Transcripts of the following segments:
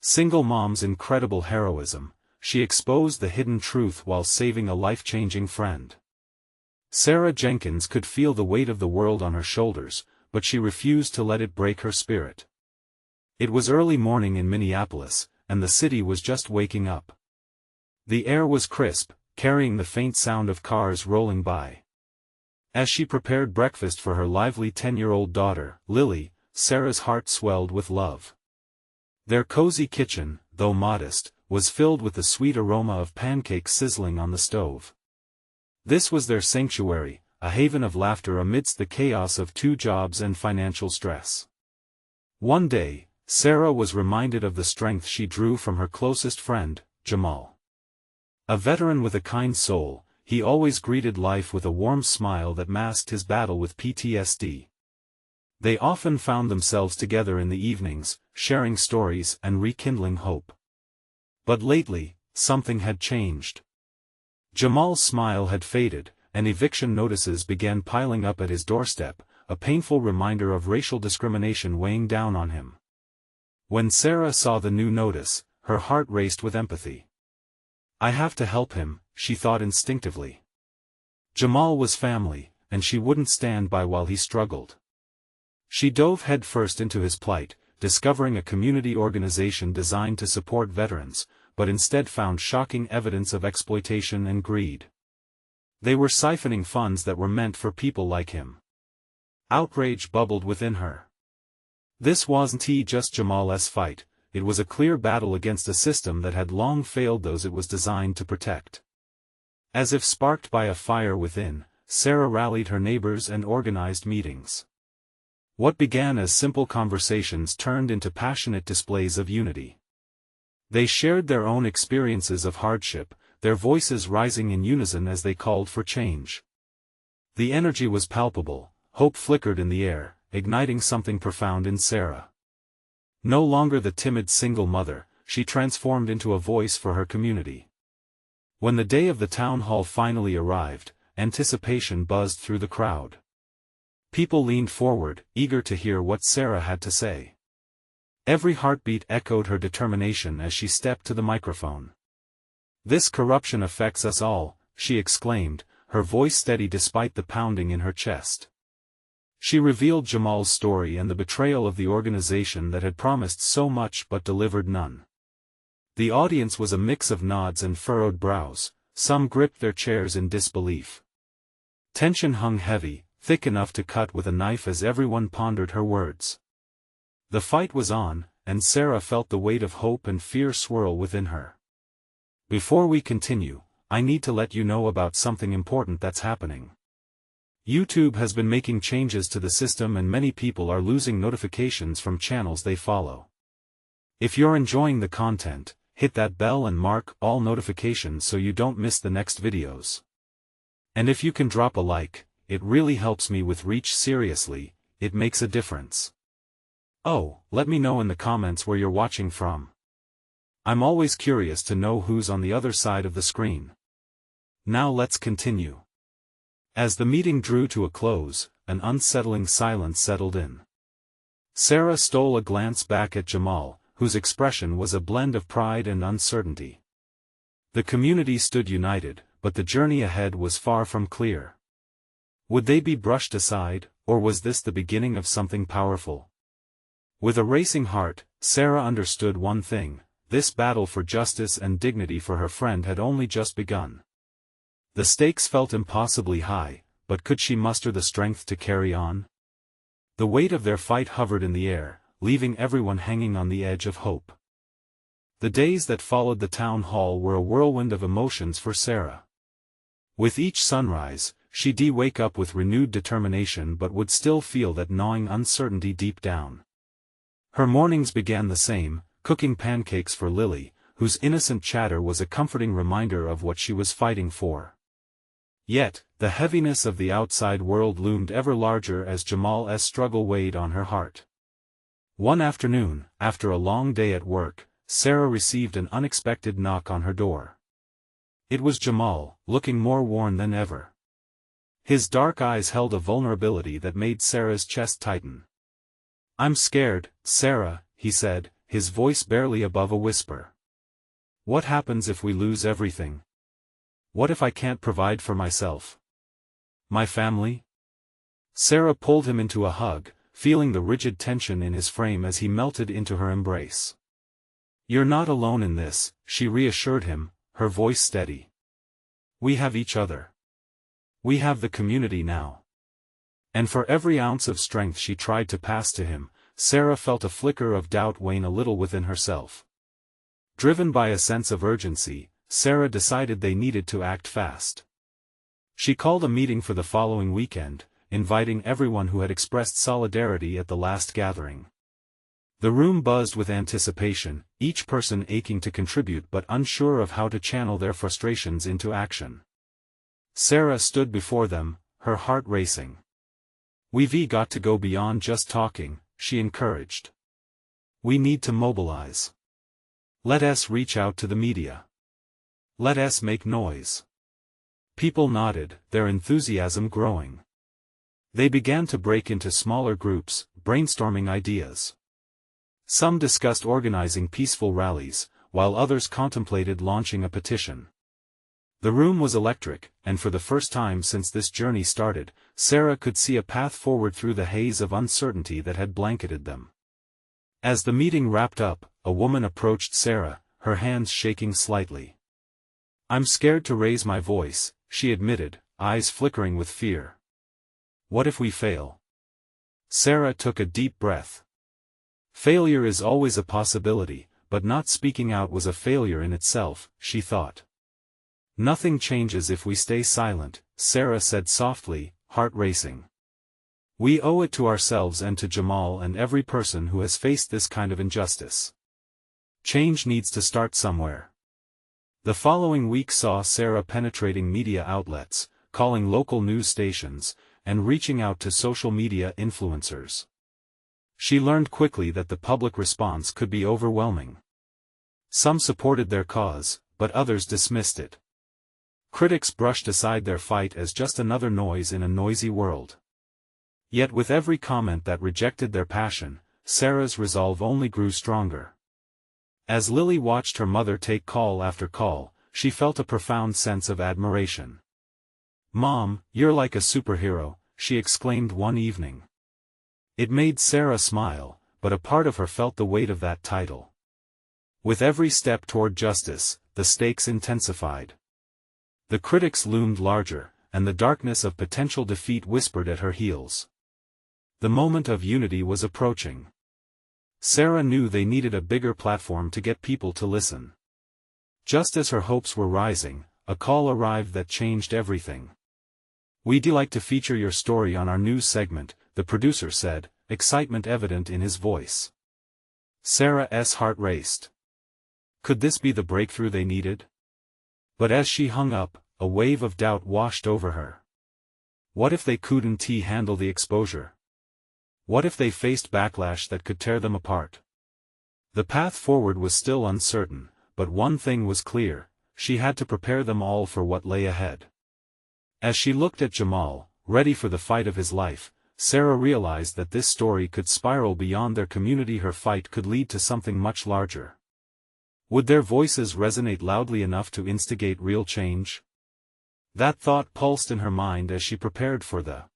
Single mom's incredible heroism. She exposed the hidden truth while saving a life-changing friend. Sarah Jenkins could feel the weight of the world on her shoulders, but she refused to let it break her spirit. It was early morning in Minneapolis, and the city was just waking up. The air was crisp, carrying the faint sound of cars rolling by. As she prepared breakfast for her lively 10-year-old daughter, Lily, Sarah's heart swelled with love. Their cozy kitchen, though modest, was filled with the sweet aroma of pancakes sizzling on the stove. This was their sanctuary, a haven of laughter amidst the chaos of 2 jobs and financial stress. One day, Sarah was reminded of the strength she drew from her closest friend, Jamal. A veteran with a kind soul, he always greeted life with a warm smile that masked his battle with PTSD. They often found themselves together in the evenings, sharing stories and rekindling hope. But lately, something had changed. Jamal's smile had faded, and eviction notices began piling up at his doorstep, a painful reminder of racial discrimination weighing down on him. When Sarah saw the new notice, her heart raced with empathy. I have to help him, she thought instinctively. Jamal was family, and she wouldn't stand by while he struggled. She dove headfirst into his plight, discovering a community organization designed to support veterans, but instead found shocking evidence of exploitation and greed. They were siphoning funds that were meant for people like him. Outrage bubbled within her. This wasn't just Jamal's fight, it was a clear battle against a system that had long failed those it was designed to protect. As if sparked by a fire within, Sarah rallied her neighbors and organized meetings. What began as simple conversations turned into passionate displays of unity. They shared their own experiences of hardship, their voices rising in unison as they called for change. The energy was palpable, hope flickered in the air, igniting something profound in Sarah. No longer the timid single mother, she transformed into a voice for her community. When the day of the town hall finally arrived, anticipation buzzed through the crowd. People leaned forward, eager to hear what Sarah had to say. Every heartbeat echoed her determination as she stepped to the microphone. This corruption affects us all, she exclaimed, her voice steady despite the pounding in her chest. She revealed Jamal's story and the betrayal of the organization that had promised so much but delivered none. The audience was a mix of nods and furrowed brows, some gripped their chairs in disbelief. Tension hung heavy, thick enough to cut with a knife as everyone pondered her words. The fight was on, and Sarah felt the weight of hope and fear swirl within her. Before we continue, I need to let you know about something important that's happening. YouTube has been making changes to the system and many people are losing notifications from channels they follow. If you're enjoying the content, hit that bell and mark all notifications so you don't miss the next videos. And if you can drop a like, it really helps me with reach. Seriously, it makes a difference. Oh, let me know in the comments where you're watching from. I'm always curious to know who's on the other side of the screen. Now let's continue. As the meeting drew to a close, an unsettling silence settled in. Sarah stole a glance back at Jamal, whose expression was a blend of pride and uncertainty. The community stood united, but the journey ahead was far from clear. Would they be brushed aside, or was this the beginning of something powerful? With a racing heart, Sarah understood one thing: this battle for justice and dignity for her friend had only just begun. The stakes felt impossibly high, but could she muster the strength to carry on? The weight of their fight hovered in the air, leaving everyone hanging on the edge of hope. The days that followed the town hall were a whirlwind of emotions for Sarah. With each sunrise, she'd wake up with renewed determination but would still feel that gnawing uncertainty deep down. Her mornings began the same, cooking pancakes for Lily, whose innocent chatter was a comforting reminder of what she was fighting for. Yet, the heaviness of the outside world loomed ever larger as Jamal's struggle weighed on her heart. One afternoon, after a long day at work, Sarah received an unexpected knock on her door. It was Jamal, looking more worn than ever. His dark eyes held a vulnerability that made Sarah's chest tighten. "I'm scared, Sarah," he said, his voice barely above a whisper. What happens if we lose everything? What if I can't provide for myself? My family? Sarah pulled him into a hug, feeling the rigid tension in his frame as he melted into her embrace. You're not alone in this, she reassured him, her voice steady. We have each other. We have the community now. And for every ounce of strength she tried to pass to him, Sarah felt a flicker of doubt wane a little within herself. Driven by a sense of urgency, Sarah decided they needed to act fast. She called a meeting for the following weekend, inviting everyone who had expressed solidarity at the last gathering. The room buzzed with anticipation, each person aching to contribute but unsure of how to channel their frustrations into action. Sarah stood before them, her heart racing. We've got to go beyond just talking, she encouraged. We need to mobilize. Let us reach out to the media. Let us make noise. People nodded, their enthusiasm growing. They began to break into smaller groups, brainstorming ideas. Some discussed organizing peaceful rallies, while others contemplated launching a petition. The room was electric, and for the first time since this journey started, Sarah could see a path forward through the haze of uncertainty that had blanketed them. As the meeting wrapped up, a woman approached Sarah, her hands shaking slightly. I'm scared to raise my voice, she admitted, eyes flickering with fear. What if we fail? Sarah took a deep breath. Failure is always a possibility, but not speaking out was a failure in itself, she thought. Nothing changes if we stay silent, Sarah said softly, heart racing. We owe it to ourselves and to Jamal and every person who has faced this kind of injustice. Change needs to start somewhere. The following week saw Sarah penetrating media outlets, calling local news stations, and reaching out to social media influencers. She learned quickly that the public response could be overwhelming. Some supported their cause, but others dismissed it. Critics brushed aside their fight as just another noise in a noisy world. Yet with every comment that rejected their passion, Sarah's resolve only grew stronger. As Lily watched her mother take call after call, she felt a profound sense of admiration. "Mom, you're like a superhero," she exclaimed one evening. It made Sarah smile, but a part of her felt the weight of that title. With every step toward justice, the stakes intensified. The critics loomed larger, and the darkness of potential defeat whispered at her heels. The moment of unity was approaching. Sarah knew they needed a bigger platform to get people to listen. Just as her hopes were rising, a call arrived that changed everything. "We'd like to feature your story on our news segment," the producer said, excitement evident in his voice. Sarah's heart raced. Could this be the breakthrough they needed? But as she hung up, a wave of doubt washed over her. What if they couldn't handle the exposure? What if they faced backlash that could tear them apart? The path forward was still uncertain, but one thing was clear: she had to prepare them all for what lay ahead. As she looked at Jamal, ready for the fight of his life, Sarah realized that this story could spiral beyond their community. Her fight could lead to something much larger. Would their voices resonate loudly enough to instigate real change? That thought pulsed in her mind as she prepared for the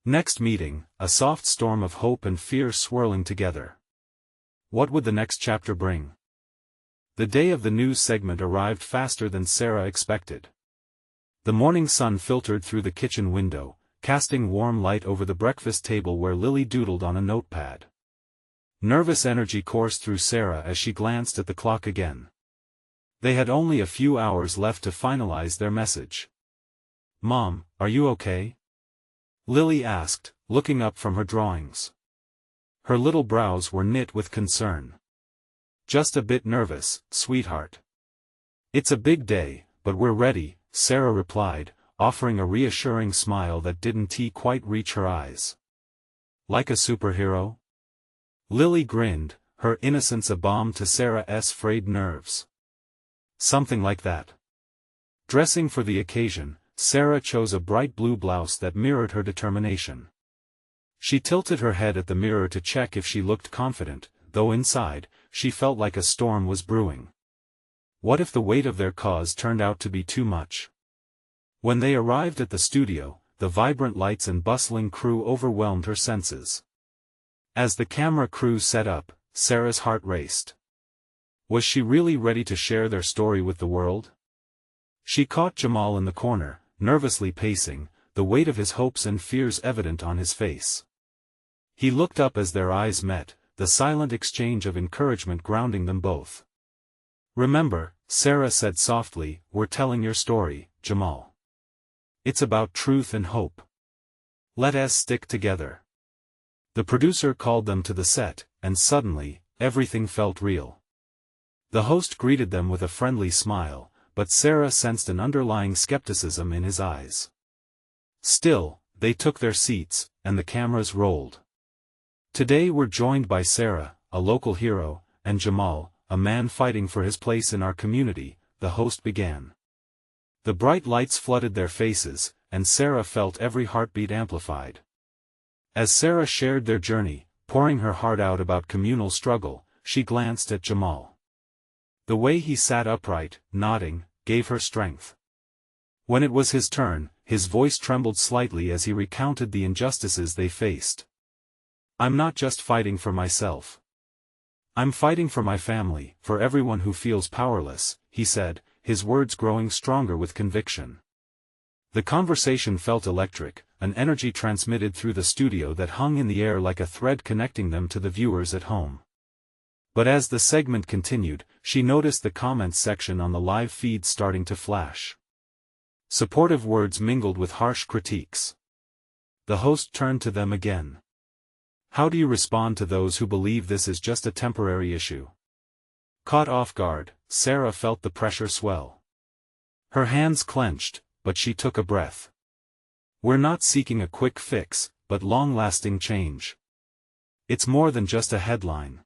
next meeting, a soft storm of hope and fear swirling together. What would the next chapter bring? The day of the news segment arrived faster than Sarah expected. The morning sun filtered through the kitchen window, casting warm light over the breakfast table where Lily doodled on a notepad. Nervous energy coursed through Sarah as she glanced at the clock again. They had only a few hours left to finalize their message. "Mom, are you okay?" Lily asked, looking up from her drawings. Her little brows were knit with concern. "Just a bit nervous, sweetheart. It's a big day, but we're ready," Sarah replied, offering a reassuring smile that didn't quite reach her eyes. "Like a superhero?" Lily grinned, her innocence a balm to Sarah's frayed nerves. "Something like that." Dressing for the occasion, Sarah chose a bright blue blouse that mirrored her determination. She tilted her head at the mirror to check if she looked confident, though inside, she felt like a storm was brewing. What if the weight of their cause turned out to be too much? When they arrived at the studio, the vibrant lights and bustling crew overwhelmed her senses. As the camera crew set up, Sarah's heart raced. Was she really ready to share their story with the world? She caught Jamal in the corner, nervously pacing, the weight of his hopes and fears evident on his face. He looked up as their eyes met, the silent exchange of encouragement grounding them both. "Remember," Sarah said softly, "we're telling your story, Jamal. It's about truth and hope. Let us stick together." The producer called them to the set, and suddenly, everything felt real. The host greeted them with a friendly smile, but Sarah sensed an underlying skepticism in his eyes. Still, they took their seats, and the cameras rolled. "Today we're joined by Sarah, a local hero, and Jamal, a man fighting for his place in our community," the host began. The bright lights flooded their faces, and Sarah felt every heartbeat amplified. As Sarah shared their journey, pouring her heart out about communal struggle, she glanced at Jamal. The way he sat upright, nodding, gave her strength. When it was his turn, his voice trembled slightly as he recounted the injustices they faced. "I'm not just fighting for myself. I'm fighting for my family, for everyone who feels powerless," he said, his words growing stronger with conviction. The conversation felt electric, an energy transmitted through the studio that hung in the air like a thread connecting them to the viewers at home. But as the segment continued, she noticed the comments section on the live feed starting to flash. Supportive words mingled with harsh critiques. The host turned to them again. "How do you respond to those who believe this is just a temporary issue?" Caught off guard, Sarah felt the pressure swell. Her hands clenched, but she took a breath. "We're not seeking a quick fix, but long-lasting change. It's more than just a headline.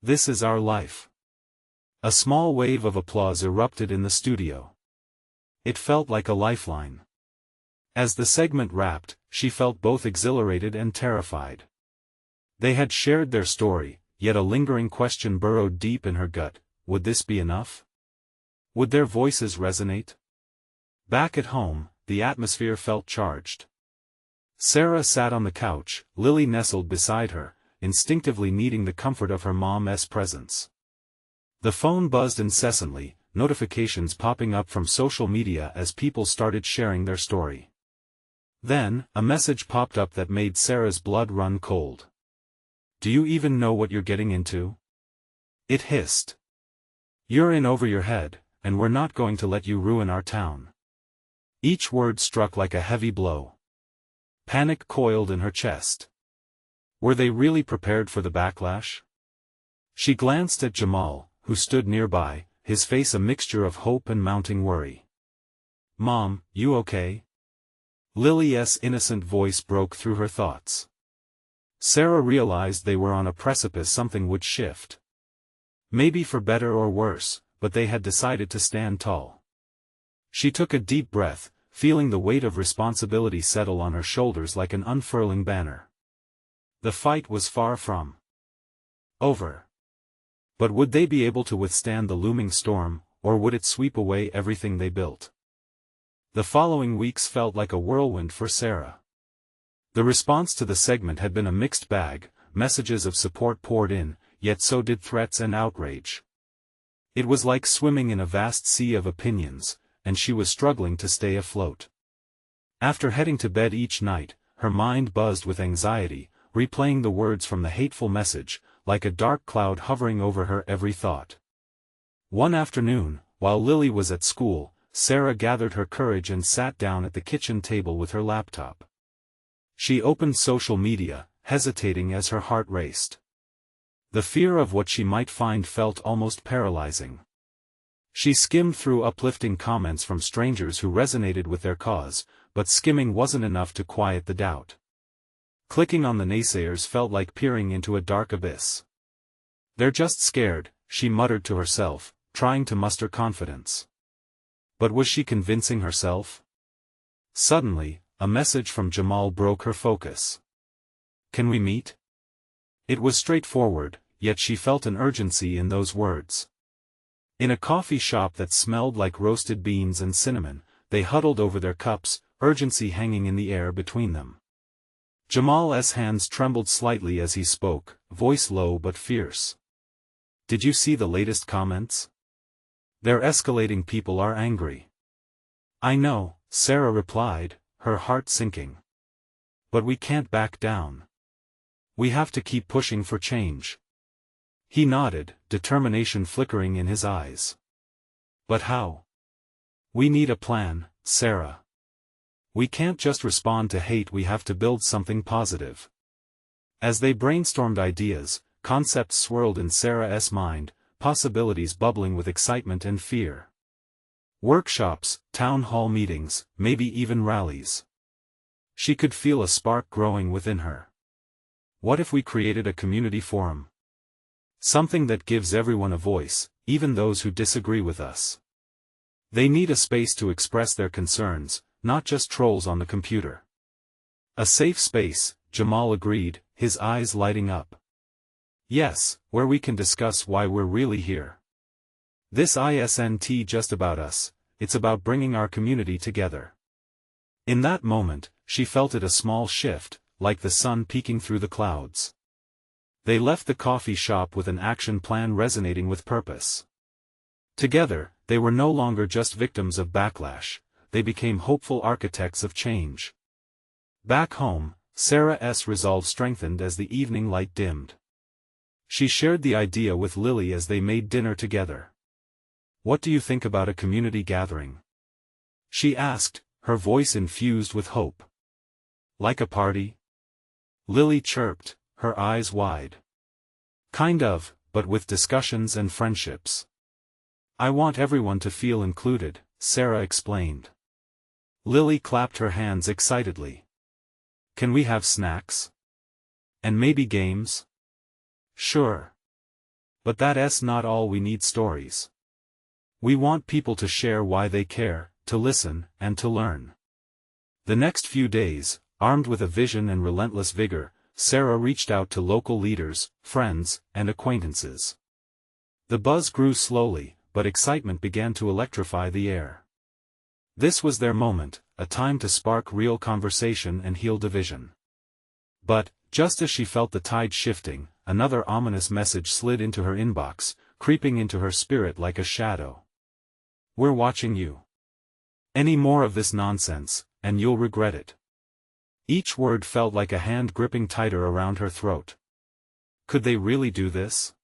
This is our life." A small wave of applause erupted in the studio. It felt like a lifeline. As the segment wrapped, she felt both exhilarated and terrified. They had shared their story, yet a lingering question burrowed deep in her gut: would this be enough? Would their voices resonate? Back at home, the atmosphere felt charged. Sarah sat on the couch, Lily nestled beside her, instinctively needing the comfort of her mom's presence. The phone buzzed incessantly, notifications popping up from social media as people started sharing their story. Then, a message popped up that made Sarah's blood run cold. "Do you even know what you're getting into?" It hissed. "You're in over your head, and we're not going to let you ruin our town." Each word struck like a heavy blow. Panic coiled in her chest. Were they really prepared for the backlash? She glanced at Jamal, who stood nearby, his face a mixture of hope and mounting worry. "Mom, you okay?" Lily's innocent voice broke through her thoughts. Sarah realized they were on a precipice. Something would shift. Maybe for better or worse, but they had decided to stand tall. She took a deep breath, feeling the weight of responsibility settle on her shoulders like an unfurling banner. The fight was far from over. But would they be able to withstand the looming storm, or would it sweep away everything they built? The following weeks felt like a whirlwind for Sarah. The response to the segment had been a mixed bag. Messages of support poured in, yet so did threats and outrage. It was like swimming in a vast sea of opinions, and she was struggling to stay afloat. After heading to bed each night, her mind buzzed with anxiety, replaying the words from the hateful message, like a dark cloud hovering over her every thought. One afternoon, while Lily was at school, Sarah gathered her courage and sat down at the kitchen table with her laptop. She opened social media, hesitating as her heart raced. The fear of what she might find felt almost paralyzing. She skimmed through uplifting comments from strangers who resonated with their cause, but skimming wasn't enough to quiet the doubt. Clicking on the naysayers felt like peering into a dark abyss. "They're just scared," she muttered to herself, trying to muster confidence. But was she convincing herself? Suddenly, a message from Jamal broke her focus. "Can we meet?" It was straightforward, yet she felt an urgency in those words. In a coffee shop that smelled like roasted beans and cinnamon, they huddled over their cups, urgency hanging in the air between them. Jamal's hands trembled slightly as he spoke, voice low but fierce. "Did you see the latest comments? They're escalating. People are angry." "I know," Sarah replied, her heart sinking. "But we can't back down. We have to keep pushing for change." He nodded, determination flickering in his eyes. "But how? We need a plan, Sarah. We can't just respond to hate, we have to build something positive." As they brainstormed ideas, concepts swirled in Sarah's mind, possibilities bubbling with excitement and fear. Workshops, town hall meetings, maybe even rallies. She could feel a spark growing within her. What if we created a community forum? Something that gives everyone a voice, even those who disagree with us. They need a space to express their concerns, not just trolls on the computer. A safe space, Jamal agreed, his eyes lighting up. Yes, where we can discuss why we're really here. This isn't just about us, it's about bringing our community together. In that moment, she felt it, a small shift, like the sun peeking through the clouds. They left the coffee shop with an action plan resonating with purpose. Together, they were no longer just victims of backlash, they became hopeful architects of change. Back home, Sarah's resolve strengthened as the evening light dimmed. She shared the idea with Lily as they made dinner together. "What do you think about a community gathering?" she asked, her voice infused with hope. "Like a party?" Lily chirped, her eyes wide. "Kind of, but with discussions and friendships. I want everyone to feel included," Sarah explained. Lily clapped her hands excitedly. "Can we have snacks? And maybe games?" "Sure. But that's not all, we need stories. We want people to share why they care, to listen, and to learn." The next few days, armed with a vision and relentless vigor, Sarah reached out to local leaders, friends, and acquaintances. The buzz grew slowly, but excitement began to electrify the air. This was their moment, a time to spark real conversation and heal division. But, just as she felt the tide shifting, another ominous message slid into her inbox, creeping into her spirit like a shadow. "We're watching you. Any more of this nonsense, and you'll regret it." Each word felt like a hand gripping tighter around her throat. Could they really do this?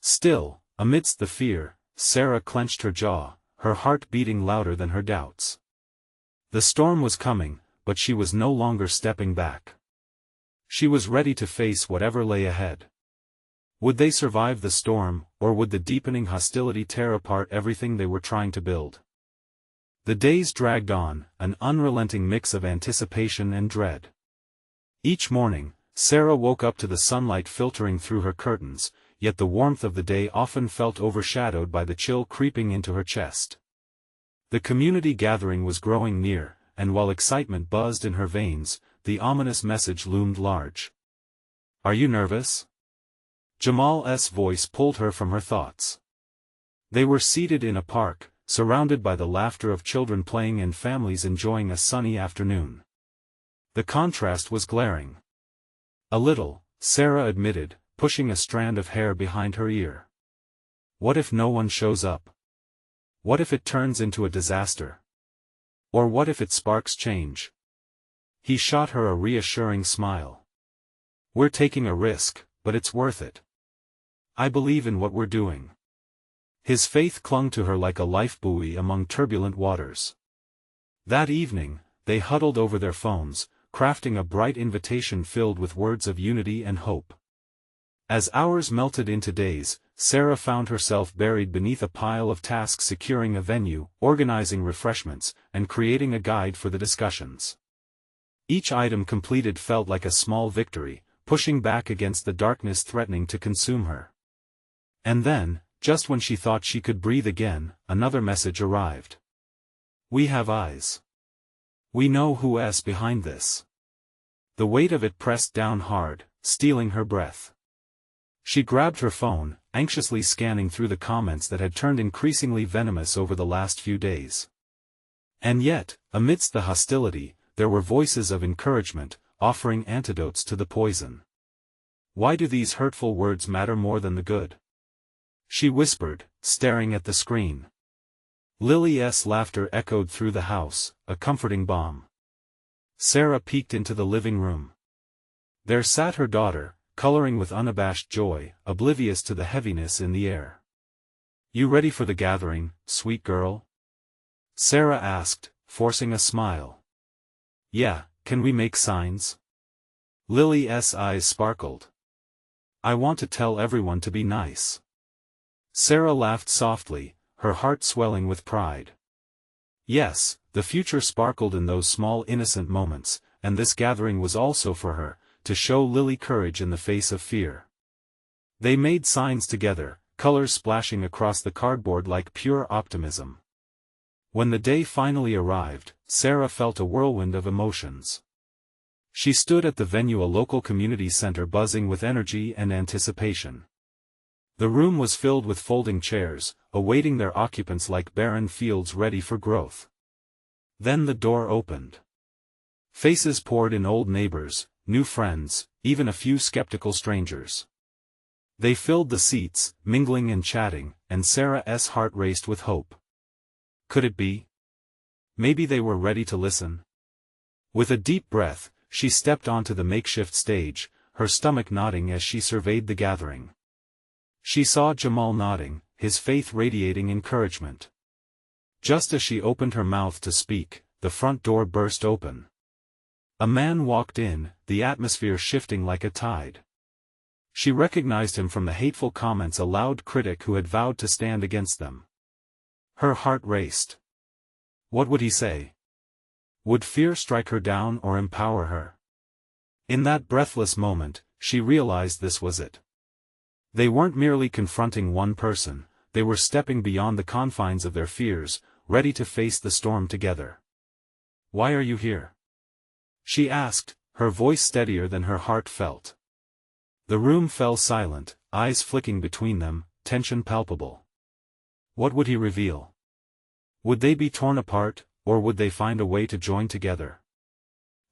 Still, amidst the fear, Sarah clenched her jaw, her heart beating louder than her doubts. The storm was coming, but she was no longer stepping back. She was ready to face whatever lay ahead. Would they survive the storm, or would the deepening hostility tear apart everything they were trying to build? The days dragged on, an unrelenting mix of anticipation and dread. Each morning, Sarah woke up to the sunlight filtering through her curtains, yet the warmth of the day often felt overshadowed by the chill creeping into her chest. The community gathering was growing near, and while excitement buzzed in her veins, the ominous message loomed large. "Are you nervous?" Jamal's voice pulled her from her thoughts. They were seated in a park, surrounded by the laughter of children playing and families enjoying a sunny afternoon. The contrast was glaring. "A little," Sarah admitted, pushing a strand of hair behind her ear. "What if no one shows up? What if it turns into a disaster? Or what if it sparks change?" He shot her a reassuring smile. "We're taking a risk, but it's worth it. I believe in what we're doing." His faith clung to her like a life buoy among turbulent waters. That evening, they huddled over their phones, crafting a bright invitation filled with words of unity and hope. As hours melted into days, Sarah found herself buried beneath a pile of tasks, securing a venue, organizing refreshments, and creating a guide for the discussions. Each item completed felt like a small victory, pushing back against the darkness threatening to consume her. And then, just when she thought she could breathe again, another message arrived. "We have eyes. We know who's behind this." The weight of it pressed down hard, stealing her breath. She grabbed her phone, anxiously scanning through the comments that had turned increasingly venomous over the last few days. And yet, amidst the hostility, there were voices of encouragement, offering antidotes to the poison. Why do these hurtful words matter more than the good? She whispered, staring at the screen. Lily's laughter echoed through the house, a comforting balm. Sarah peeked into the living room. There sat her daughter, coloring with unabashed joy, oblivious to the heaviness in the air. "You ready for the gathering, sweet girl?" Sarah asked, forcing a smile. "Yeah, can we make signs?" Lily's eyes sparkled. "I want to tell everyone to be nice." Sarah laughed softly, her heart swelling with pride. Yes, the future sparkled in those small innocent moments, and this gathering was also for her, to show Lily courage in the face of fear. They made signs together, colors splashing across the cardboard like pure optimism. When the day finally arrived, Sarah felt a whirlwind of emotions. She stood at the venue, a local community center buzzing with energy and anticipation. The room was filled with folding chairs, awaiting their occupants like barren fields ready for growth. Then the door opened. Faces poured in: old neighbors, new friends, even a few skeptical strangers. They filled the seats, mingling and chatting, and Sarah's heart raced with hope. Could it be? Maybe they were ready to listen. With a deep breath, she stepped onto the makeshift stage, her stomach nodding as she surveyed the gathering. She saw Jamal nodding, his face radiating encouragement. Just as she opened her mouth to speak, the front door burst open. A man walked in, the atmosphere shifting like a tide. She recognized him from the hateful comments a loud critic who had vowed to stand against them. Her heart raced. What would he say? Would fear strike her down or empower her? In that breathless moment, she realized this was it. They weren't merely confronting one person, they were stepping beyond the confines of their fears, ready to face the storm together. "Why are you here?" she asked, her voice steadier than her heart felt. The room fell silent, eyes flicking between them, tension palpable. What would he reveal? Would they be torn apart, or would they find a way to join together?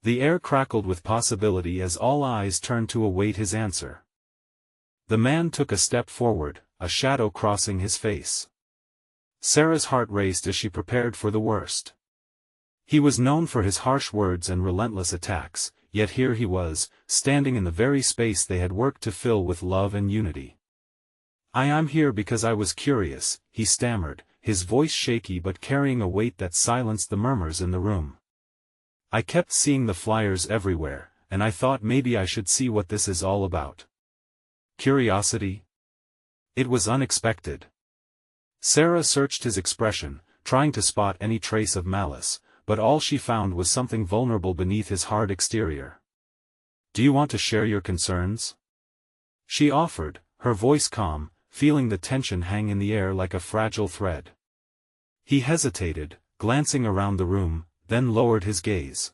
The air crackled with possibility as all eyes turned to await his answer. The man took a step forward, a shadow crossing his face. Sarah's heart raced as she prepared for the worst. He was known for his harsh words and relentless attacks, yet here he was, standing in the very space they had worked to fill with love and unity. I'm here because I was curious," he stammered, his voice shaky but carrying a weight that silenced the murmurs in the room. "I kept seeing the flyers everywhere, and I thought maybe I should see what this is all about." Curiosity? It was unexpected. Sarah searched his expression, trying to spot any trace of malice, but all she found was something vulnerable beneath his hard exterior. "Do you want to share your concerns?" she offered, her voice calm, feeling the tension hang in the air like a fragile thread. He hesitated, glancing around the room, then lowered his gaze.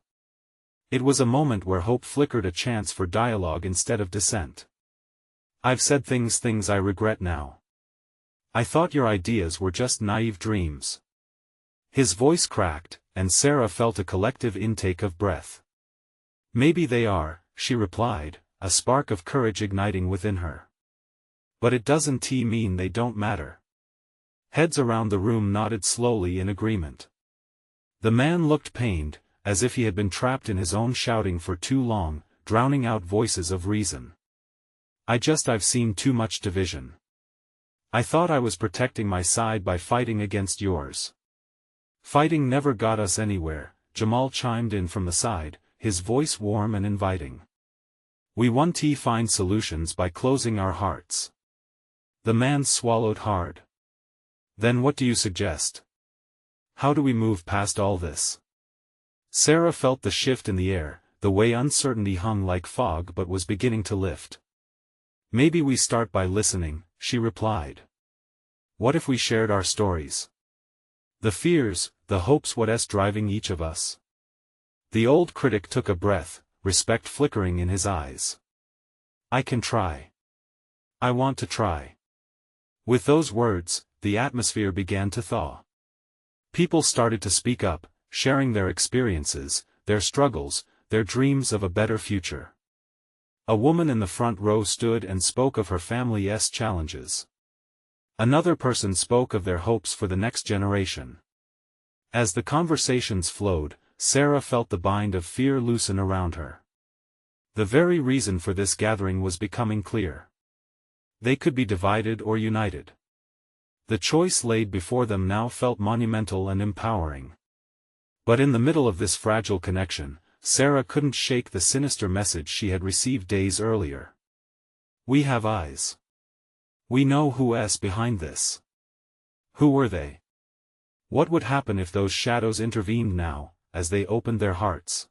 It was a moment where hope flickered, a chance for dialogue instead of dissent. "I've said things I regret now. I thought your ideas were just naive dreams." His voice cracked, and Sarah felt a collective intake of breath. "Maybe they are," she replied, a spark of courage igniting within her. "But it doesn't mean they don't matter." Heads around the room nodded slowly in agreement. The man looked pained, as if he had been trapped in his own shouting for too long, drowning out voices of reason. I've seen too much division. I thought I was protecting my side by fighting against yours." "Fighting never got us anywhere," Jamal chimed in from the side, his voice warm and inviting. "We want to find solutions by closing our hearts." The man swallowed hard. "Then what do you suggest? How do we move past all this?" Sarah felt the shift in the air, the way uncertainty hung like fog but was beginning to lift. "Maybe we start by listening," she replied. "What if we shared our stories? The fears, the hopes, what's driving each of us?" The old critic took a breath, respect flickering in his eyes. "I can try." I want to try. With those words, the atmosphere began to thaw. People started to speak up, sharing their experiences, their struggles, their dreams of a better future. A woman in the front row stood and spoke of her family's challenges. Another person spoke of their hopes for the next generation. As the conversations flowed, Sarah felt the bind of fear loosen around her. The very reason for this gathering was becoming clear. They could be divided or united. The choice laid before them now felt monumental and empowering. But in the middle of this fragile connection, Sarah couldn't shake the sinister message she had received days earlier. We have eyes. We know who's behind this. Who were they? What would happen if those shadows intervened now, as they opened their hearts?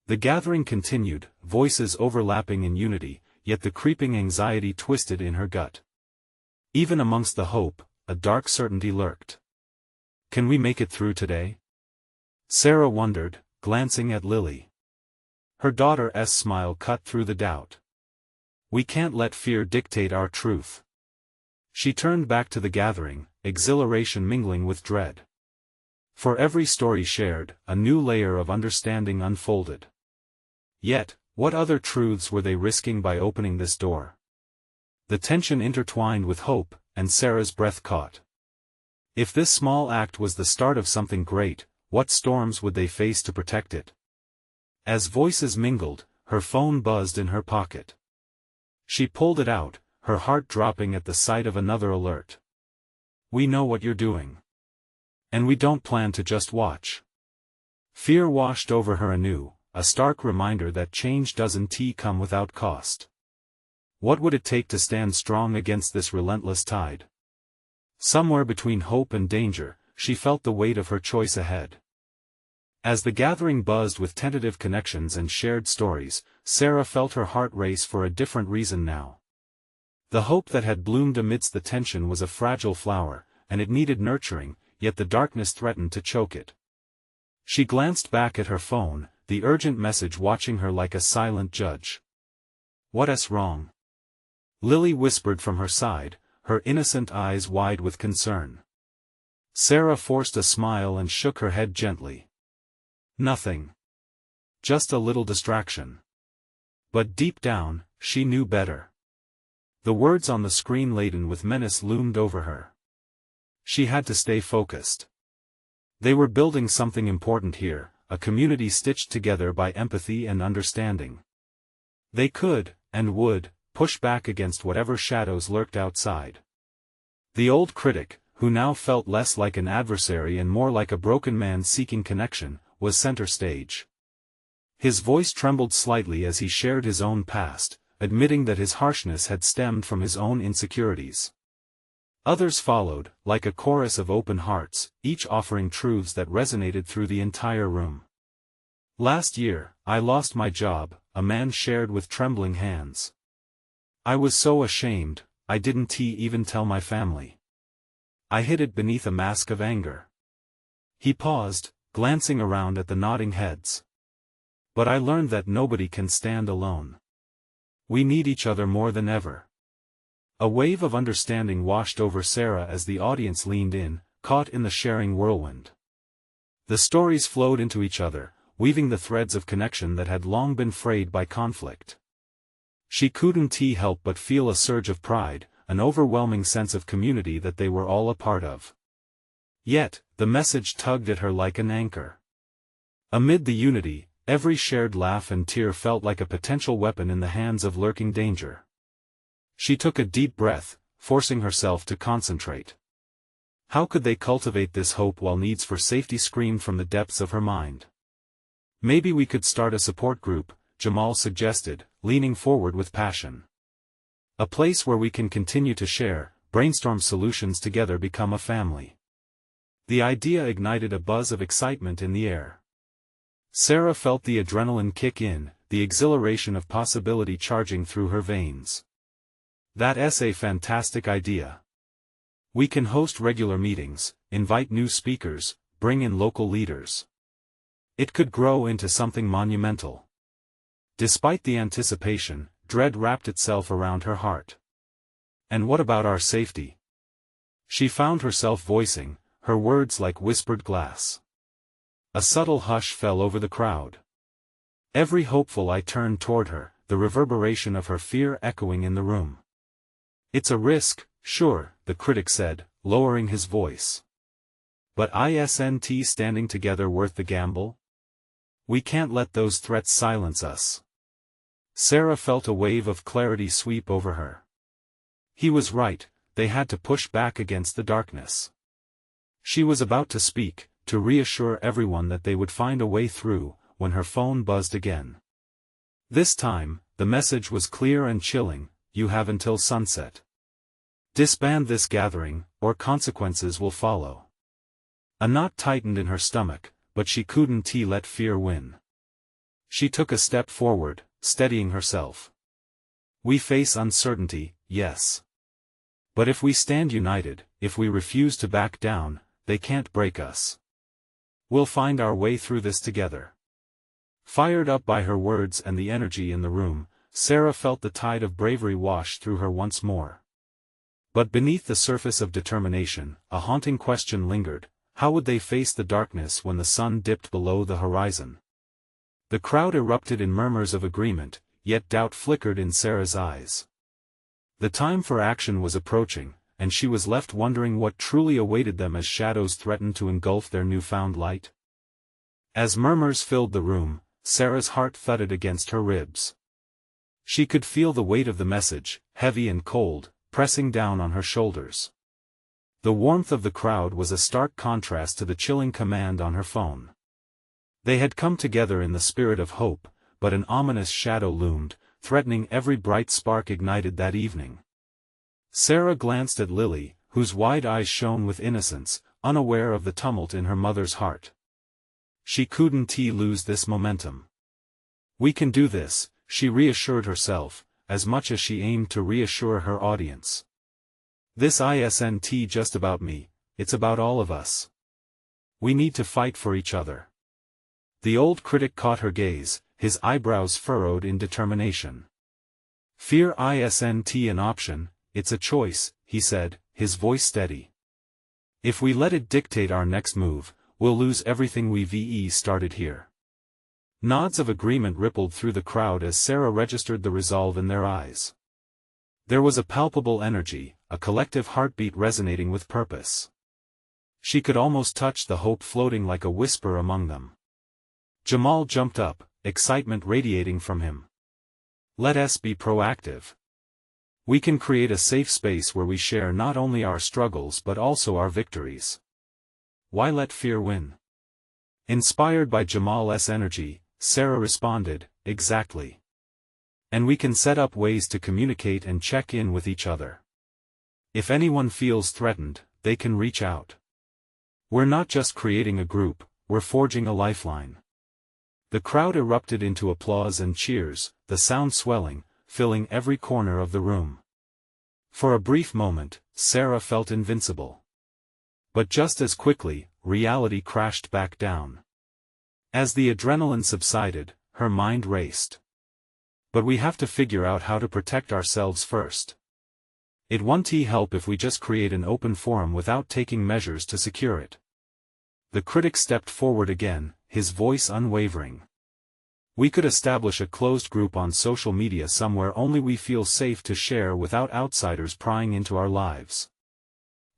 The gathering continued, voices overlapping in unity, yet the creeping anxiety twisted in her gut. Even amongst the hope, a dark certainty lurked. Can we make it through today? Sarah wondered, glancing at Lily. Her daughter's smile cut through the doubt. We can't let fear dictate our truth. She turned back to the gathering, exhilaration mingling with dread. For every story shared, a new layer of understanding unfolded. Yet, what other truths were they risking by opening this door? The tension intertwined with hope, and Sarah's breath caught. If this small act was the start of something great, what storms would they face to protect it? As voices mingled, her phone buzzed in her pocket. She pulled it out, her heart dropping at the sight of another alert. We know what you're doing. And we don't plan to just watch. Fear washed over her anew, a stark reminder that change doesn't come without cost. What would it take to stand strong against this relentless tide? Somewhere between hope and danger, she felt the weight of her choice ahead. As the gathering buzzed with tentative connections and shared stories, Sarah felt her heart race for a different reason now. The hope that had bloomed amidst the tension was a fragile flower, and it needed nurturing, yet the darkness threatened to choke it. She glanced back at her phone, the urgent message watching her like a silent judge. What's wrong? Lily whispered from her side, her innocent eyes wide with concern. Sarah forced a smile and shook her head gently. Nothing. Just a little distraction. But deep down, she knew better. The words on the screen laden with menace loomed over her. She had to stay focused. They were building something important here, a community stitched together by empathy and understanding. They could, and would, push back against whatever shadows lurked outside. The old critic, who now felt less like an adversary and more like a broken man seeking connection, was center stage. His voice trembled slightly as he shared his own past, admitting that his harshness had stemmed from his own insecurities. Others followed, like a chorus of open hearts, each offering truths that resonated through the entire room. Last year, I lost my job, a man shared with trembling hands. I was so ashamed, I didn't even tell my family. I hid it beneath a mask of anger. He paused, glancing around at the nodding heads. But I learned that nobody can stand alone. We need each other more than ever. A wave of understanding washed over Sarah as the audience leaned in, caught in the sharing whirlwind. The stories flowed into each other, weaving the threads of connection that had long been frayed by conflict. She couldn't help but feel a surge of pride, an overwhelming sense of community that they were all a part of. Yet, the message tugged at her like an anchor. Amid the unity, every shared laugh and tear felt like a potential weapon in the hands of lurking danger. She took a deep breath, forcing herself to concentrate. How could they cultivate this hope while needs for safety screamed from the depths of her mind? Maybe we could start a support group, Jamal suggested, leaning forward with passion. A place where we can continue to share, brainstorm solutions together, become a family. The idea ignited a buzz of excitement in the air. Sarah felt the adrenaline kick in, the exhilaration of possibility charging through her veins. That's a fantastic idea. We can host regular meetings, invite new speakers, bring in local leaders. It could grow into something monumental. Despite the anticipation, dread wrapped itself around her heart. And what about our safety? She found herself voicing, her words like whispered glass. A subtle hush fell over the crowd. Every hopeful eye turned toward her, the reverberation of her fear echoing in the room. It's a risk, sure, the critic said, lowering his voice. But isn't standing together worth the gamble? We can't let those threats silence us. Sarah felt a wave of clarity sweep over her. He was right, they had to push back against the darkness. She was about to speak, to reassure everyone that they would find a way through, when her phone buzzed again. This time, the message was clear and chilling: you have until sunset. Disband this gathering, or consequences will follow. A knot tightened in her stomach, but she couldn't let fear win. She took a step forward, steadying herself. We face uncertainty, yes. But if we stand united, if we refuse to back down, they can't break us. We'll find our way through this together. Fired up by her words and the energy in the room, Sarah felt the tide of bravery wash through her once more. But beneath the surface of determination, a haunting question lingered: how would they face the darkness when the sun dipped below the horizon? The crowd erupted in murmurs of agreement, yet doubt flickered in Sarah's eyes. The time for action was approaching, and she was left wondering what truly awaited them as shadows threatened to engulf their newfound light. As murmurs filled the room, Sarah's heart thudded against her ribs. She could feel the weight of the message, heavy and cold, pressing down on her shoulders. The warmth of the crowd was a stark contrast to the chilling command on her phone. They had come together in the spirit of hope, but an ominous shadow loomed, threatening every bright spark ignited that evening. Sarah glanced at Lily, whose wide eyes shone with innocence, unaware of the tumult in her mother's heart. She couldn't lose this momentum. We can do this, she reassured herself, as much as she aimed to reassure her audience. This isn't just about me, it's about all of us. We need to fight for each other. The old critic caught her gaze, his eyebrows furrowed in determination. Fear isn't an option, it's a choice, he said, his voice steady. If we let it dictate our next move, we'll lose everything we've started here. Nods of agreement rippled through the crowd as Sarah registered the resolve in their eyes. There was a palpable energy, a collective heartbeat resonating with purpose. She could almost touch the hope floating like a whisper among them. Jamal jumped up, excitement radiating from him. Let us be proactive. We can create a safe space where we share not only our struggles but also our victories. Why let fear win? Inspired by Jamal's energy, Sarah responded, exactly. And we can set up ways to communicate and check in with each other. If anyone feels threatened, they can reach out. We're not just creating a group, we're forging a lifeline. The crowd erupted into applause and cheers, the sound swelling, filling every corner of the room. For a brief moment, Sarah felt invincible. But just as quickly, reality crashed back down. As the adrenaline subsided, her mind raced. But we have to figure out how to protect ourselves first. It won't help if we just create an open forum without taking measures to secure it. The critic stepped forward again, his voice unwavering. We could establish a closed group on social media somewhere only we feel safe to share without outsiders prying into our lives.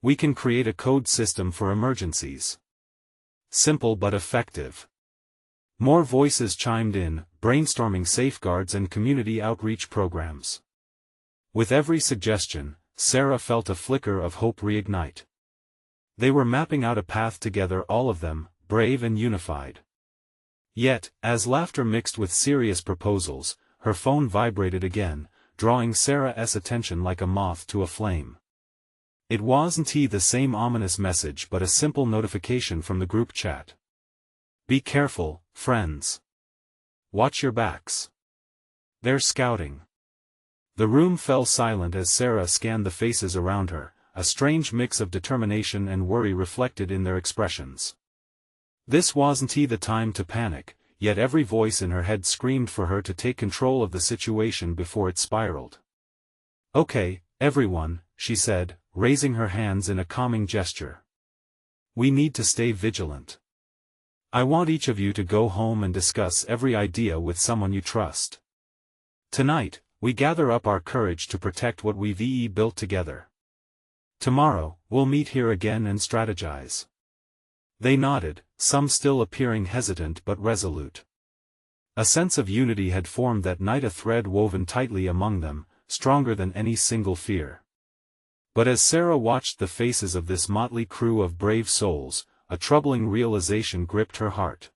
We can create a code system for emergencies. Simple but effective. More voices chimed in, brainstorming safeguards and community outreach programs. With every suggestion, Sarah felt a flicker of hope reignite. They were mapping out a path together, all of them, brave and unified. Yet, as laughter mixed with serious proposals, her phone vibrated again, drawing Sarah's attention like a moth to a flame. It wasn't the same ominous message but a simple notification from the group chat. Be careful, friends. Watch your backs. They're scouting. The room fell silent as Sarah scanned the faces around her, a strange mix of determination and worry reflected in their expressions. This wasn't the time to panic, yet every voice in her head screamed for her to take control of the situation before it spiraled. Okay, Everyone, she said, raising her hands in a calming gesture. We need to stay vigilant. I want each of you to go home and discuss every idea with someone you trust. Tonight, we gather up our courage to protect what we've built together. Tomorrow, we'll meet here again and strategize. They nodded, some still appearing hesitant but resolute. A sense of unity had formed that night, a thread woven tightly among them, stronger than any single fear. But as Sarah watched the faces of this motley crew of brave souls, a troubling realization gripped her heart.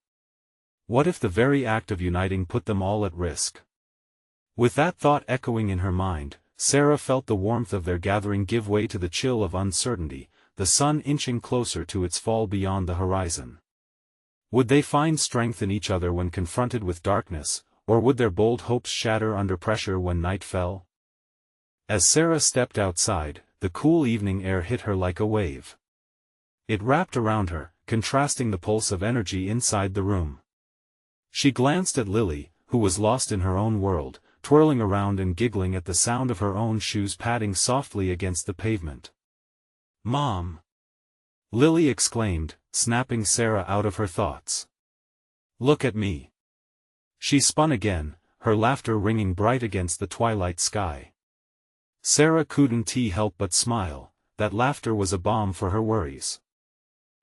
What if the very act of uniting put them all at risk? With that thought echoing in her mind, Sarah felt the warmth of their gathering give way to the chill of uncertainty, the sun inching closer to its fall beyond the horizon. Would they find strength in each other when confronted with darkness, or would their bold hopes shatter under pressure when night fell? As Sarah stepped outside, the cool evening air hit her like a wave. It wrapped around her, contrasting the pulse of energy inside the room. She glanced at Lily, who was lost in her own world, twirling around and giggling at the sound of her own shoes padding softly against the pavement. "Mom!" Lily exclaimed, snapping Sarah out of her thoughts. "Look at me!" She spun again, her laughter ringing bright against the twilight sky. Sarah couldn't help but smile, that laughter was a balm for her worries.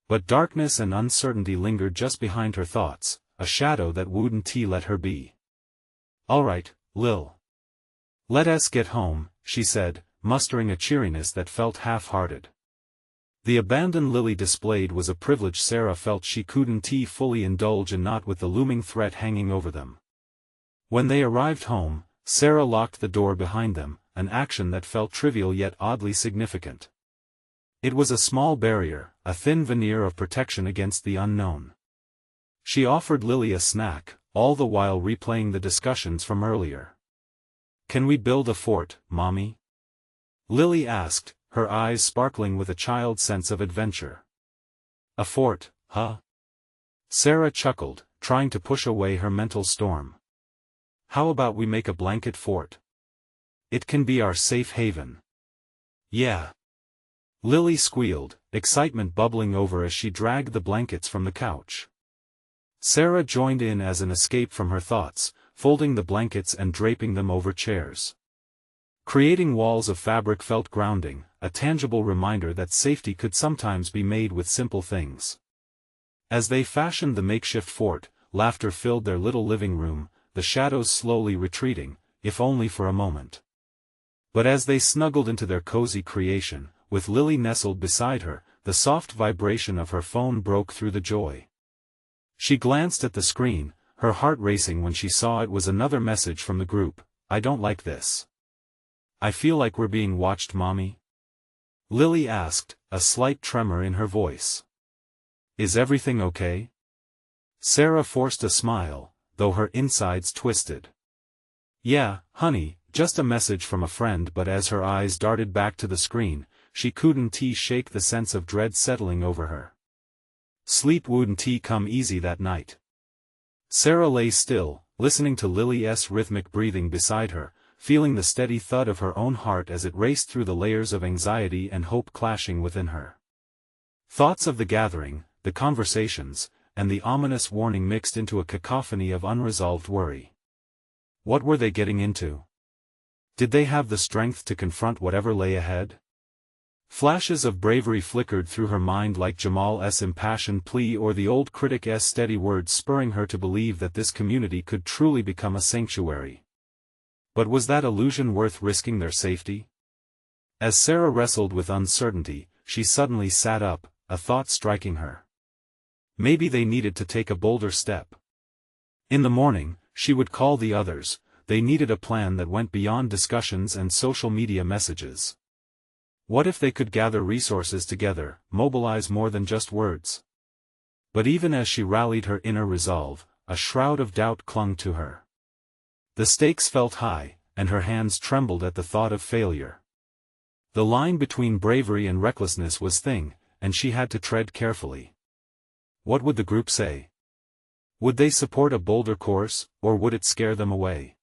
But darkness and uncertainty lingered just behind her thoughts, a shadow that wouldn't let her be. "All right, Lil. Let us get home," she said, mustering a cheeriness that felt half-hearted. The abandon Lily displayed was a privilege Sarah felt she couldn't fully indulge in, not with the looming threat hanging over them. When they arrived home, Sarah locked the door behind them, an action that felt trivial yet oddly significant. It was a small barrier, a thin veneer of protection against the unknown. She offered Lily a snack, all the while replaying the discussions from earlier. "Can we build a fort, Mommy?" Lily asked, her eyes sparkling with a child's sense of adventure. "A fort, huh?" Sarah chuckled, trying to push away her mental storm. "How about we make a blanket fort? It can be our safe haven." "Yeah." Lily squealed, excitement bubbling over as she dragged the blankets from the couch. Sarah joined in as an escape from her thoughts, folding the blankets and draping them over chairs. Creating walls of fabric felt grounding, a tangible reminder that safety could sometimes be made with simple things. As they fashioned the makeshift fort, laughter filled their little living room, the shadows slowly retreating, if only for a moment. But as they snuggled into their cozy creation, with Lily nestled beside her, the soft vibration of her phone broke through the joy. She glanced at the screen, her heart racing when she saw it was another message from the group. "I don't like this. I feel like we're being watched, Mommy." Lily asked, a slight tremor in her voice. "Is everything okay?" Sarah forced a smile, though her insides twisted. "Yeah, honey, just a message from a friend," but as her eyes darted back to the screen, she couldn't shake the sense of dread settling over her. Sleep wouldn't come easy that night. Sarah lay still, listening to Lily's rhythmic breathing beside her, feeling the steady thud of her own heart as it raced through the layers of anxiety and hope clashing within her. Thoughts of the gathering, the conversations, and the ominous warning mixed into a cacophony of unresolved worry. What were they getting into? Did they have the strength to confront whatever lay ahead? Flashes of bravery flickered through her mind like Jamal's impassioned plea or the old critic's steady words spurring her to believe that this community could truly become a sanctuary. But was that illusion worth risking their safety? As Sarah wrestled with uncertainty, she suddenly sat up, a thought striking her. Maybe they needed to take a bolder step. In the morning, she would call the others. They needed a plan that went beyond discussions and social media messages. What if they could gather resources together, mobilize more than just words? But even as she rallied her inner resolve, a shroud of doubt clung to her. The stakes felt high, and her hands trembled at the thought of failure. The line between bravery and recklessness was thin, and she had to tread carefully. What would the group say? Would they support a bolder course, or would it scare them away?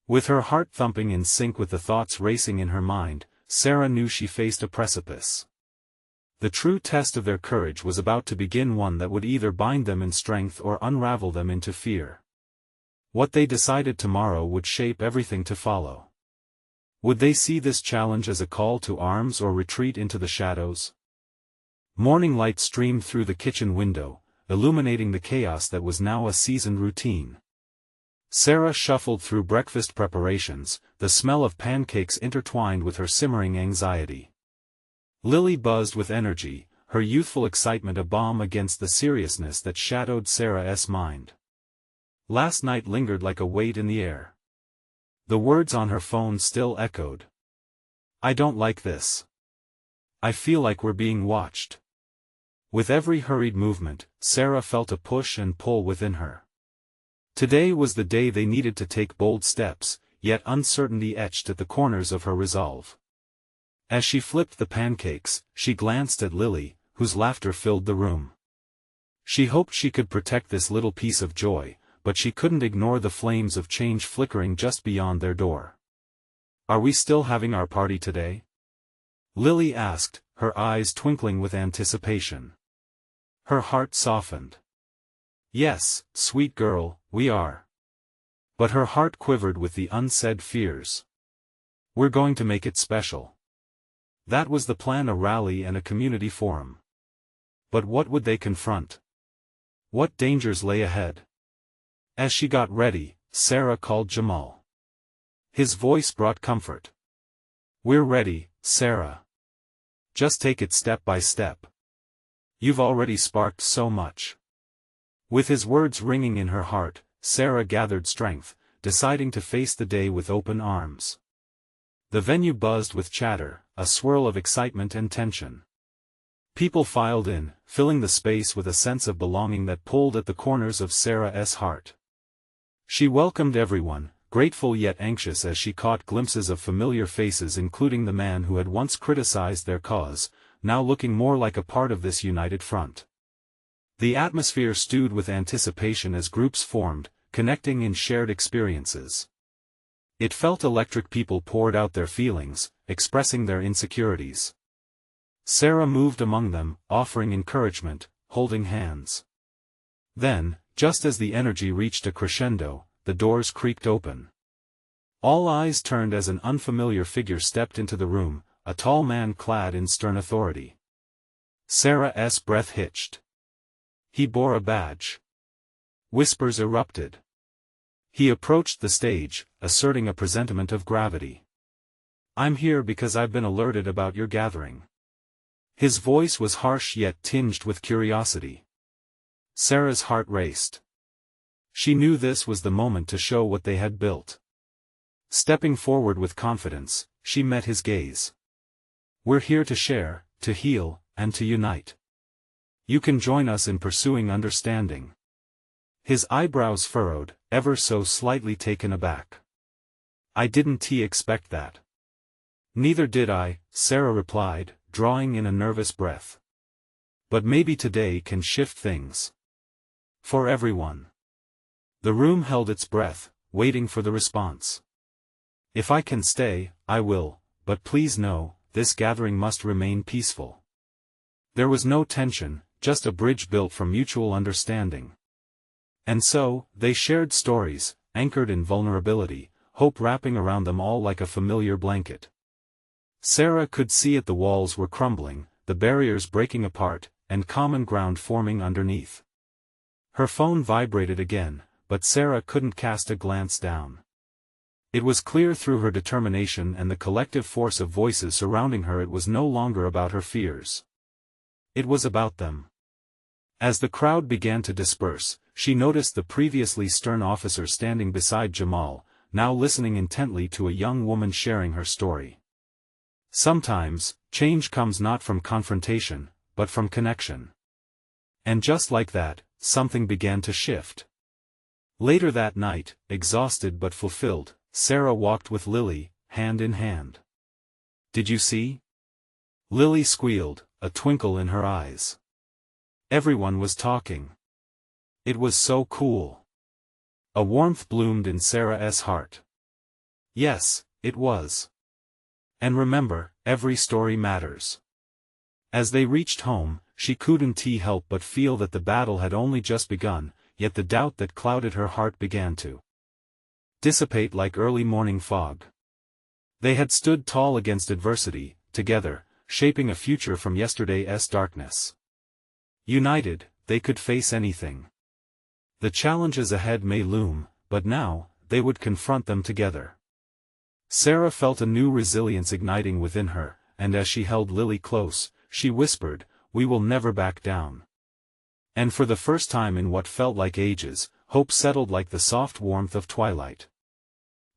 With her heart thumping in sync with the thoughts racing in her mind, Sarah knew she faced a precipice. The true test of their courage was about to begin, one that would either bind them in strength or unravel them into fear. What they decided tomorrow would shape everything to follow. Would they see this challenge as a call to arms or retreat into the shadows? Morning light streamed through the kitchen window, illuminating the chaos that was now a seasoned routine. Sarah shuffled through breakfast preparations, the smell of pancakes intertwined with her simmering anxiety. Lily buzzed with energy, her youthful excitement a balm against the seriousness that shadowed Sarah's mind. Last night lingered like a weight in the air. The words on her phone still echoed. "I don't like this. I feel like we're being watched." With every hurried movement, Sarah felt a push and pull within her. Today was the day they needed to take bold steps, yet uncertainty etched at the corners of her resolve. As she flipped the pancakes, she glanced at Lily, whose laughter filled the room. She hoped she could protect this little piece of joy, but she couldn't ignore the flames of change flickering just beyond their door. "Are we still having our party today?" Lily asked, her eyes twinkling with anticipation. Her heart softened. "Yes, sweet girl, we are." But her heart quivered with the unsaid fears. "We're going to make it special." That was the plan, a rally and a community forum. But what would they confront? What dangers lay ahead? As she got ready, Sarah called Jamal. His voice brought comfort. "We're ready, Sarah. Just take it step by step. You've already sparked so much." With his words ringing in her heart, Sarah gathered strength, deciding to face the day with open arms. The venue buzzed with chatter, a swirl of excitement and tension. People filed in, filling the space with a sense of belonging that pulled at the corners of Sarah's heart. She welcomed everyone, grateful yet anxious as she caught glimpses of familiar faces, including the man who had once criticized their cause, now looking more like a part of this united front. The atmosphere stewed with anticipation as groups formed, connecting in shared experiences. It felt electric. People poured out their feelings, expressing their insecurities. Sarah moved among them, offering encouragement, holding hands. Then, just as the energy reached a crescendo, the doors creaked open. All eyes turned as an unfamiliar figure stepped into the room, a tall man clad in stern authority. Sarah's breath hitched. He bore a badge. Whispers erupted. He approached the stage, asserting a presentiment of gravity. "I'm here because I've been alerted about your gathering." His voice was harsh yet tinged with curiosity. Sarah's heart raced. She knew this was the moment to show what they had built. Stepping forward with confidence, she met his gaze. "We're here to share, to heal, and to unite. You can join us in pursuing understanding." His eyebrows furrowed, ever so slightly taken aback. "I didn't expect that." "Neither did I," Sarah replied, drawing in a nervous breath. "But maybe today can shift things. For everyone." The room held its breath, waiting for the response. "If I can stay, I will, but please know, this gathering must remain peaceful." There was no tension, just a bridge built from mutual understanding. And so, they shared stories, anchored in vulnerability, hope wrapping around them all like a familiar blanket. Sarah could see it, the walls were crumbling, the barriers breaking apart, and common ground forming underneath. Her phone vibrated again, but Sarah couldn't cast a glance down. It was clear through her determination and the collective force of voices surrounding her, it was no longer about her fears. It was about them. As the crowd began to disperse, she noticed the previously stern officer standing beside Jamal, now listening intently to a young woman sharing her story. Sometimes, change comes not from confrontation, but from connection. And just like that, something began to shift. Later that night, exhausted but fulfilled, Sarah walked with Lily, hand in hand. "Did you see?" Lily squealed, a twinkle in her eyes. Everyone was talking. It was so cool. A warmth bloomed in Sarah's heart. Yes, it was. And remember, every story matters. As they reached home, she couldn't help but feel that the battle had only just begun, yet the doubt that clouded her heart began to dissipate like early morning fog. They had stood tall against adversity, together, shaping a future from yesterday's darkness. United, they could face anything. The challenges ahead may loom, but now, they would confront them together. Sarah felt a new resilience igniting within her, and as she held Lily close, she whispered, "We will never back down." And for the first time in what felt like ages, hope settled like the soft warmth of twilight.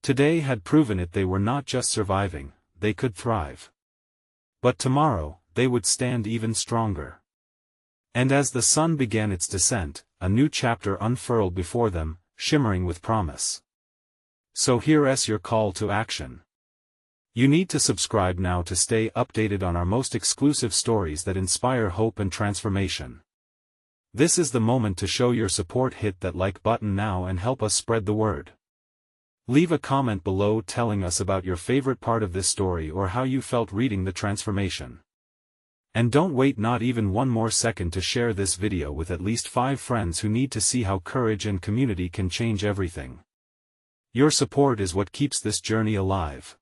Today had proven it, they were not just surviving, they could thrive. But tomorrow, they would stand even stronger. And as the sun began its descent, a new chapter unfurled before them, shimmering with promise. So here's your call to action. You need to subscribe now to stay updated on our most exclusive stories that inspire hope and transformation. This is the moment to show your support. Hit that like button now and help us spread the word. Leave a comment below telling us about your favorite part of this story or how you felt reading the transformation. And don't wait not even one more second to share this video with at least 5 friends who need to see how courage and community can change everything. Your support is what keeps this journey alive.